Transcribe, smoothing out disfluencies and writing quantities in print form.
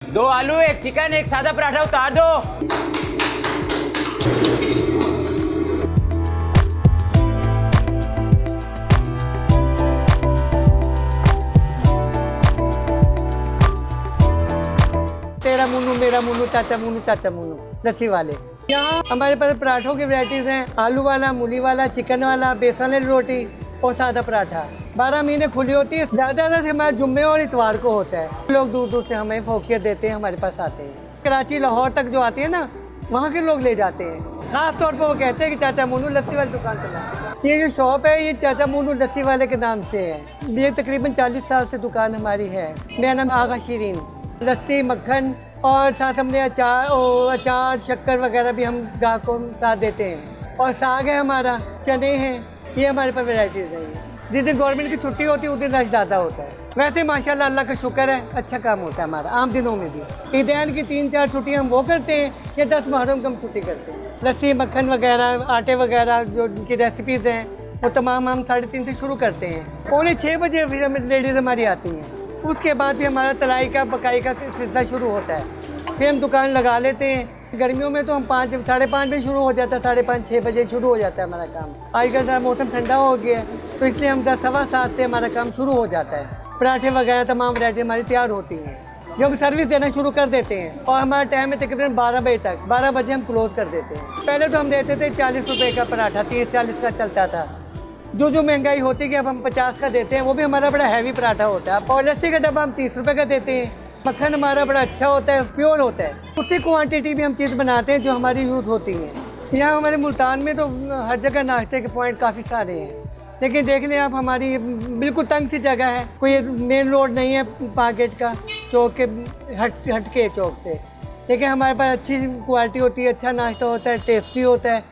2 आलू, 1 चिकन, 1 सादा पराठा उतार दो। तेरा मुन्नू मेरा मुन्नू चाचा मुन्नू लस्सी वाले। यहाँ हमारे पास पराठों की वैरायटीज हैं, आलू वाला, मूली वाला, चिकन वाला, बेसन वाली रोटी और सादा पराठा। 12 महीने खुली होती है। ज़्यादातर से हमारे जुम्मे और इतवार को होता है। लोग दूर दूर से हमें फोकियत देते हैं, हमारे पास आते हैं। कराची लाहौर तक जो आती है ना, वहाँ के लोग ले जाते हैं। खास तौर पर वो कहते हैं कि चाचा मुन्नू लस्सी वाली दुकान चला। ये जो शॉप है ये चाचा मुन्नू लस्सी वाले के नाम से है। ये तकरीबन 40 साल से दुकान हमारी है। मेरा नाम आगाज शीरीन। लस्सी, मक्खन और साथ हमने अचार शक्कर वगैरह भी हम ग्राहकों को साथ देते हैं। और साग है हमारा, चने हैं, ये हमारे पास वैराइटीज़ हैं। जिस दिन गवर्नमेंट की छुट्टी होती है उस दिन रश ज़्यादा होता है। वैसे माशाल्लाह अल्लाह का शुक्र है, अच्छा काम होता है हमारा आम दिनों में भी। ईदैन की 3-4 छुट्टी हम वो करते हैं या 10 मुहर्रम कम छुट्टी करते हैं। लस्सी, मक्खन वगैरह, आटे वगैरह जो उनकी रेसिपीज़ हैं वो तमाम हम 3:30 से शुरू करते हैं। 5:45 बजे फिर लेडीज़ हमारी आती हैं। उसके बाद भी हमारा तलाई का पकाई का सिलसिला शुरू होता है। फिर हम दुकान लगा लेते हैं। गर्मियों में तो हम 5, 5:30 बजे शुरू हो जाता है, 5:30, 6 बजे शुरू हो जाता है हमारा काम। आजकल ज़रा मौसम ठंडा हो गया है तो इसलिए हम 10, 7:15 से हमारा काम शुरू हो जाता है। पराठे वगैरह तमाम वैरायटी हमारी तैयार होती हैं जो हम सर्विस देना शुरू कर देते हैं। और हमारा टाइम है तकरीबन 12 बजे तक। 12 बजे हम क्लोज़ कर देते हैं। पहले तो हम देते थे 40 रुपये का पराठा, 30-40 का चलता था। जो महंगाई होती है कि अब हम 50 का देते हैं, वो भी हमारा बड़ा हैवी पराठा होता है। और लस्सी का डब्बा हम 30 रुपये का देते हैं। मक्खन हमारा बड़ा अच्छा होता है, प्योर होता है। उसी क्वांटिटी भी हम चीज़ बनाते हैं जो हमारी यूज़ होती हैं। यहाँ हमारे मुल्तान में तो हर जगह नाश्ते के पॉइंट काफ़ी सारे हैं, लेकिन देख लें आप हमारी बिल्कुल तंग सी जगह है। कोई मेन रोड नहीं है पाक गेट का, चौक के हट के चौक से। लेकिन हमारे पास अच्छी क्वालिटी होती है, अच्छा नाश्ता होता है, टेस्टी होता है।